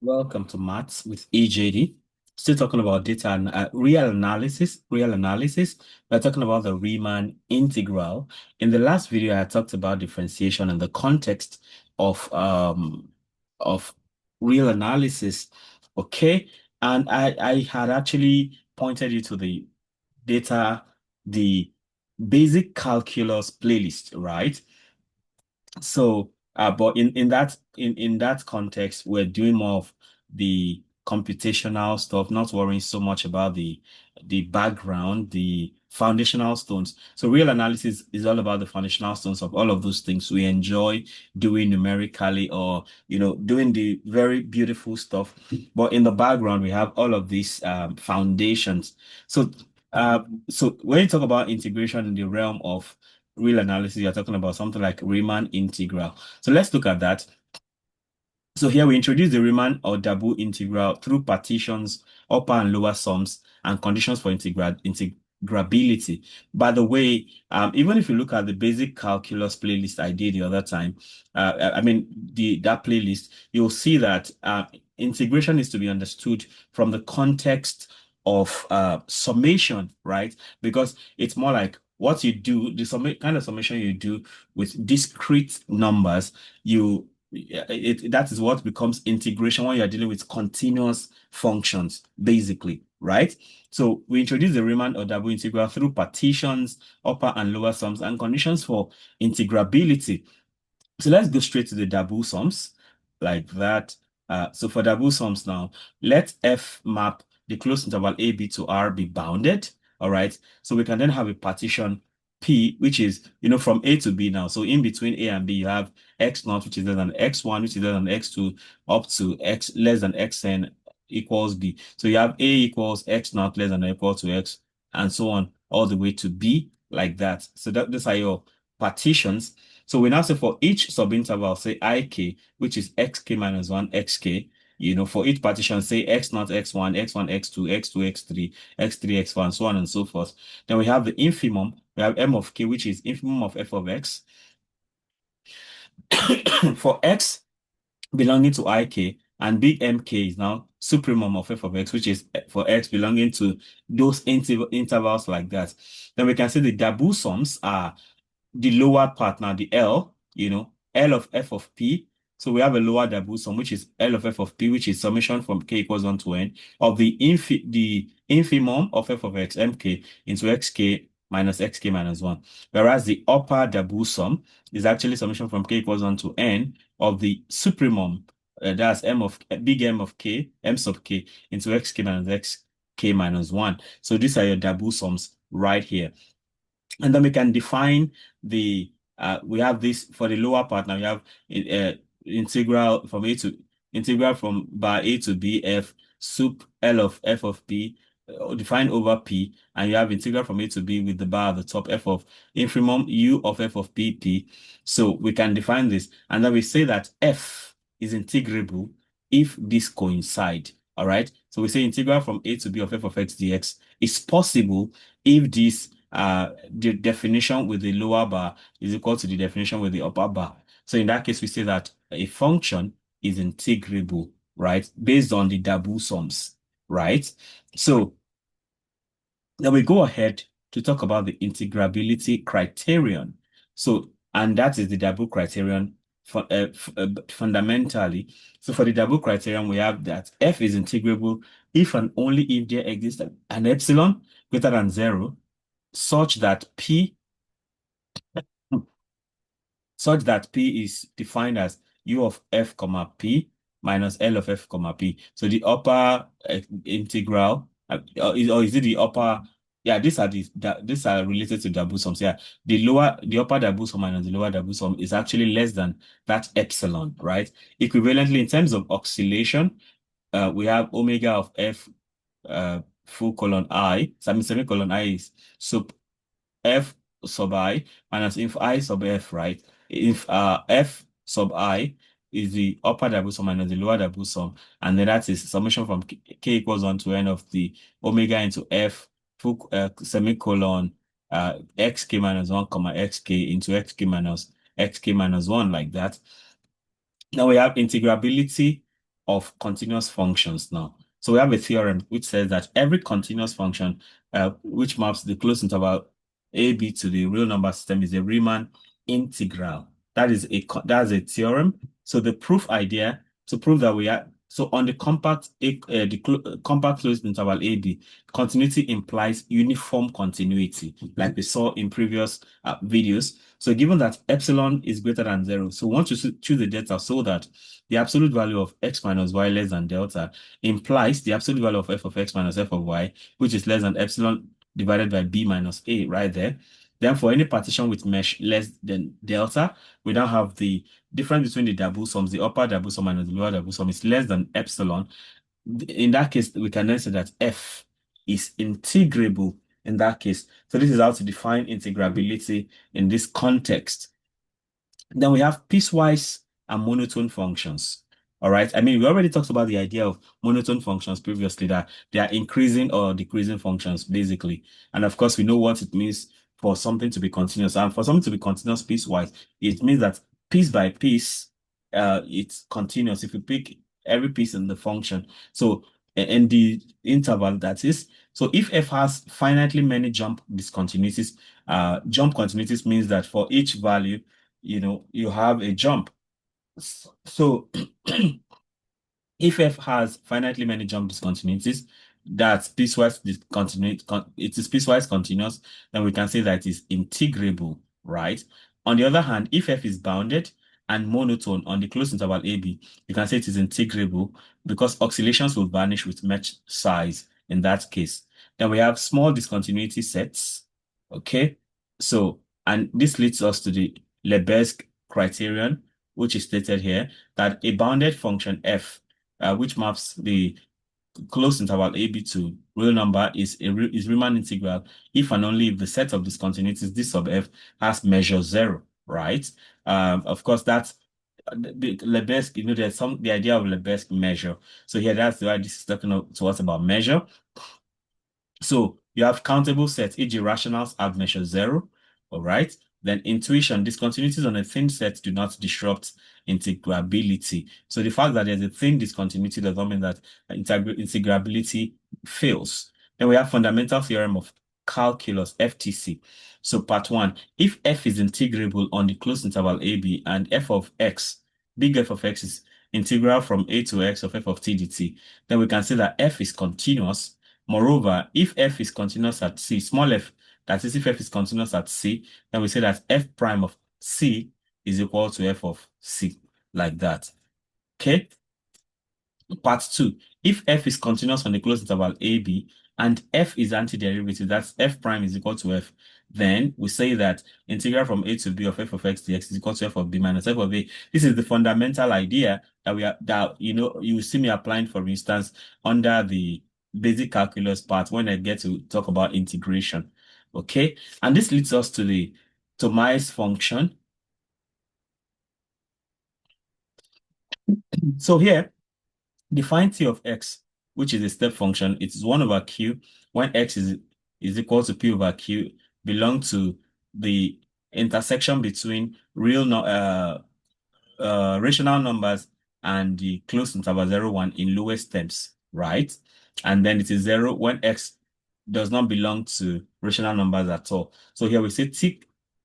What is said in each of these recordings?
Welcome to Maths with EJD. Still talking about data and real analysis. We're talking about the Riemann integral. In the last video, I talked about differentiation in the context of real analysis. Okay, and I had actually pointed you to the data, the basic calculus playlist, right? So, but in that context, we're doing more of the computational stuff, not worrying so much about the background, the foundational stones. So, real analysis is all about the foundational stones of all of those things we enjoy doing numerically, or doing the very beautiful stuff. But in the background, we have all of these foundations. So, uh, so when you talk about integration in the realm of real analysis, you're talking about something like Riemann integral. So let's look at that. So here we introduce the Riemann or Darboux integral through partitions, upper and lower sums, and conditions for integrability. By the way, even if you look at the basic calculus playlist I did the other time, I mean that playlist, you'll see that integration is to be understood from the context of summation, right? Because it's more like what you do, kind of summation you do with discrete numbers, that is what becomes integration when you're dealing with continuous functions, basically, right? So we introduce the Riemann or Darboux integral through partitions, upper and lower sums, and conditions for integrability. So let's go straight to the Darboux sums, like that. So for Darboux sums now, let F map the closed interval AB to R be bounded. All right. So we can then have a partition P, which is, from A to B now. So in between A and B, you have X naught, which is less than X1, which is less than X2, up to X less than Xn equals B. So you have A equals X naught less than or equal to X, and so on, all the way to B, like that. So those are your partitions. So we now say for each subinterval, say ik, which is xk minus 1, xk, for each partition, say x naught, x1, x1, x2, x2, x3, x3, x1, so on and so forth. Then we have the infimum. We have m of k, which is infimum of f of x. For x belonging to ik, and big MK is now supremum of f of x, which is for x belonging to those intervals like that. Then we can say the Darboux sums are the lower part now, the L, L of f of p. So we have a lower Darboux sum, which is L of f of p, which is summation from k equals 1 to n of the infimum of f of x, mk, into xk minus xk minus 1. Whereas the upper Darboux sum is actually summation from k equals 1 to n of the supremum, that's big M of k, m sub k, into xk minus xk minus 1. So these are your Darboux sums right here. And then we can define we have this for the lower part. Now we have integral from bar A to B f sup L of f of p defined over p, and you have integral from A to B with the bar at the top f of infimum u of f of p. So we can define this, and then we say that f is integrable if this coincide. All right. So we say integral from A to B of f of x dx is possible if this the definition with the lower bar is equal to the definition with the upper bar. So in that case, we say that a function is integrable, right? Based on the Darboux sums, right? So now we go ahead to talk about the integrability criterion. So, and that is the Darboux criterion fundamentally. So for the Darboux criterion, we have that f is integrable if and only if there exists an epsilon greater than 0 such that P is defined as U of f comma P minus L of f comma P. So the upper integral, or is it the upper? Yeah, these are related to Darboux sums. Yeah, the upper Darboux sum minus the lower Darboux sum is actually less than that epsilon, right? Equivalently, in terms of oscillation, we have omega of f full colon I, semicolon I is sub f sub I minus if I sub f, right? If f sub I is the upper Darboux sum minus the lower Darboux sum, and then that is summation from k equals 1 to n of the omega into f full semicolon xk minus 1 comma xk into xk minus 1, like that. Now we have integrability of continuous functions now. So we have a theorem which says that every continuous function which maps the closed interval AB to the real number system is a Riemann integral. That's a theorem. So the proof idea to prove that we are so on the compact closed interval AB, continuity implies uniform continuity, like we saw in previous videos. So given that epsilon is greater than 0, so we want to choose the delta so that the absolute value of x minus y less than delta implies the absolute value of f of x minus f of y, which is less than epsilon divided by b minus a right there. Then for any partition with mesh less than delta, we now have the difference between the Darboux sums, the upper Darboux sum minus the lower Darboux sum is less than epsilon. In that case, we can then say that f is integrable in that case. So this is how to define integrability in this context. Then we have piecewise and monotone functions. All right. I mean, we already talked about the idea of monotone functions previously, that they are increasing or decreasing functions, basically. And of course, we know what it means for something to be continuous. And for something to be continuous piecewise, it means that piece by piece, it's continuous. If you pick every piece in the function, so in the interval, that is. So if f has finitely many jump discontinuities, jump continuities means that for each value, you have a jump. So if f has finitely many jump discontinuities, that's piecewise discontinuous, it is piecewise continuous, then we can say that it is integrable, right? On the other hand, if f is bounded and monotone on the closed interval AB, you can say it is integrable because oscillations will vanish with mesh size in that case. Then we have small discontinuity sets, okay? So, and this leads us to the Lebesgue criterion, which is stated here, that a bounded function f which maps the closed interval AB to real number is Riemann integral if and only if the set of discontinuities D sub f has measure 0, right? Of course, that's the Lebesgue, there's the idea of Lebesgue measure. So here, that's why this is talking to us about measure. So you have countable sets, e.g. rationals have measure 0, all right? Then intuition, discontinuities on a thin set do not disrupt integrability. So the fact that there's a thin discontinuity does not mean that integrability fails. Then we have fundamental theorem of calculus, FTC. So part 1, if f is integrable on the closed interval AB and f of x, big F of x is integral from a to x of f of t dt, then we can say that f is continuous. Moreover, if f is continuous at c, small f, that is if f is continuous at c, then we say that f prime of c is equal to f of c, like that. Okay? Part 2, if f is continuous on the closed interval AB and f is antiderivative, that's f prime is equal to f, then we say that integral from a to b of f of x dx is equal to f of b minus f of a. This is the fundamental idea that you see me applying, for instance, under the basic calculus part when I get to talk about integration. Okay, and this leads us to the Thomae's function. So here, define t of x, which is a step function. It is 1 over q when x is equal to p over q, belong to the intersection between rational numbers and the closed interval 0, 1 in lowest terms, right? And then it is 0 when x does not belong to rational numbers at all. So here we say t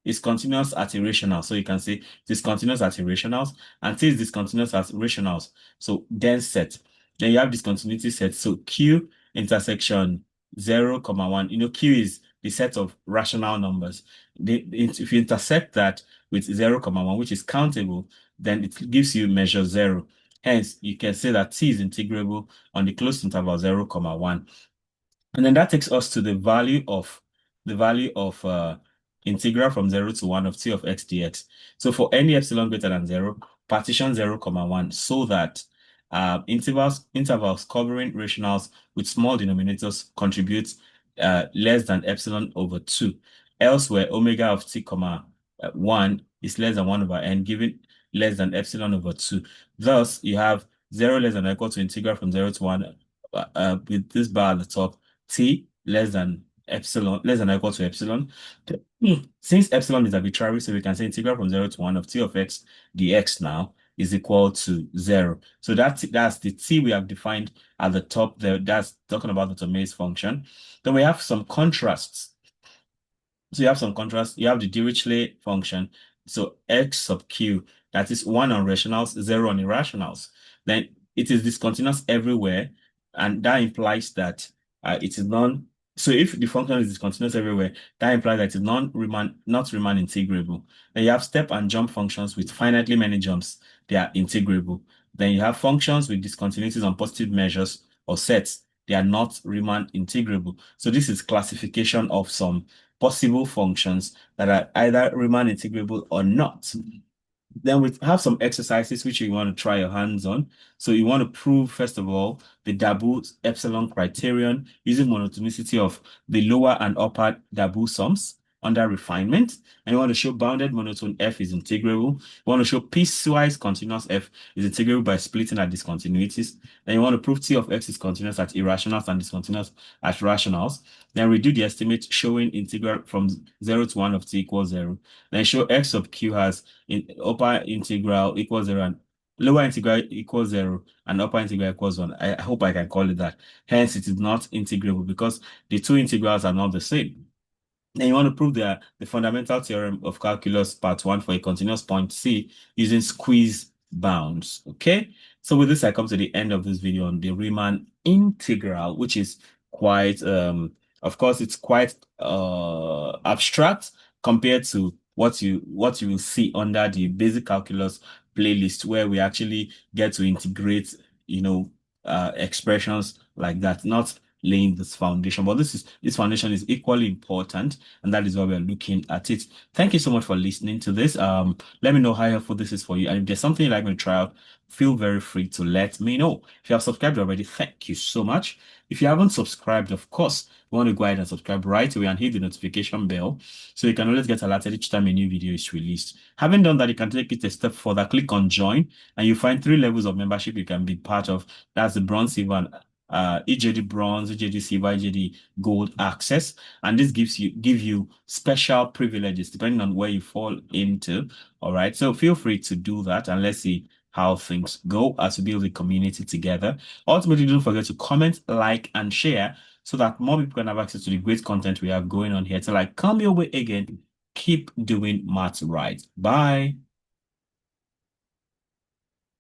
is continuous at irrational. So you can say it is continuous at irrationals, and t is discontinuous at rationals. So dense set. Then you have discontinuity set. So q intersection 0, 1. Q is the set of rational numbers. If you intersect that with 0, 1, which is countable, then it gives you measure 0. Hence, you can say that t is integrable on the closed interval 0, 1. And then that takes us to the value of integral from 0 to 1 of t of x dx. So for any epsilon greater than 0, partition 0, 1, so that intervals covering rationals with small denominators contribute less than epsilon over 2. Elsewhere, omega of t, 1 is less than 1 over n, giving less than epsilon over 2. Thus, you have 0 less than or equal to integral from 0 to 1 with this bar at the top, t less than or equal to epsilon. Since epsilon is arbitrary, so we can say integral from 0 to 1 of t of x dx now. is equal to 0. So that's the t we have defined at the top there. That's talking about the Thomae's function. Then we have some contrasts. So you have some contrast. You have the Dirichlet function. So x sub q, that is 1 on rationals, 0 on irrationals. Then it is discontinuous everywhere, and that implies that it is non. So if the function is discontinuous everywhere, that implies that it is not Riemann integrable. Then you have step and jump functions with finitely many jumps. They are integrable. Then you have functions with discontinuities on positive measures or sets. They are not Riemann integrable. So this is classification of some possible functions that are either Riemann integrable or not. Then we have some exercises which you want to try your hands on. So you want to prove, first of all, the Darboux epsilon criterion using monotonicity of the lower and upper Darboux sums under refinement. And you want to show bounded monotone F is integrable. You want to show piecewise continuous F is integrable by splitting at discontinuities. Then you want to prove T of X is continuous at irrationals and discontinuous at rationals. Then we do the estimate showing integral from 0 to 1 of T equals 0. Then show X sub Q has upper integral equals 0 and lower integral equals 0 and upper integral equals 1. I hope I can call it that. Hence, it is not integrable because the two integrals are not the same. Then you want to prove the fundamental theorem of calculus part 1 for a continuous point C using squeeze bounds. Okay. So with this, I come to the end of this video on the Riemann integral, which is quite, of course, it's quite abstract compared to what you will see under the basic calculus playlist, where we actually get to integrate, expressions like that, not laying this foundation. But this foundation is equally important, and that is why we're looking at it. Thank you so much for listening to this. Let me know how helpful this is for you. And if there's something you'd like me to try out, feel very free to let me know. If you have subscribed already, thank you so much. If you haven't subscribed, of course, you want to go ahead and subscribe right away and hit the notification bell so you can always get alerted each time a new video is released. Having done that, you can take it a step further. Click on join, and you find 3 levels of membership you can be part of. That's the bronze, silver, and EJD bronze, EJD silver, EJD gold access, and this give you special privileges depending on where you fall into. All right, so feel free to do that, and let's see how things go as we build a community together. Ultimately, don't forget to comment, like, and share so that more people can have access to the great content we have going on here. Till I come your way again, keep doing maths right. Bye.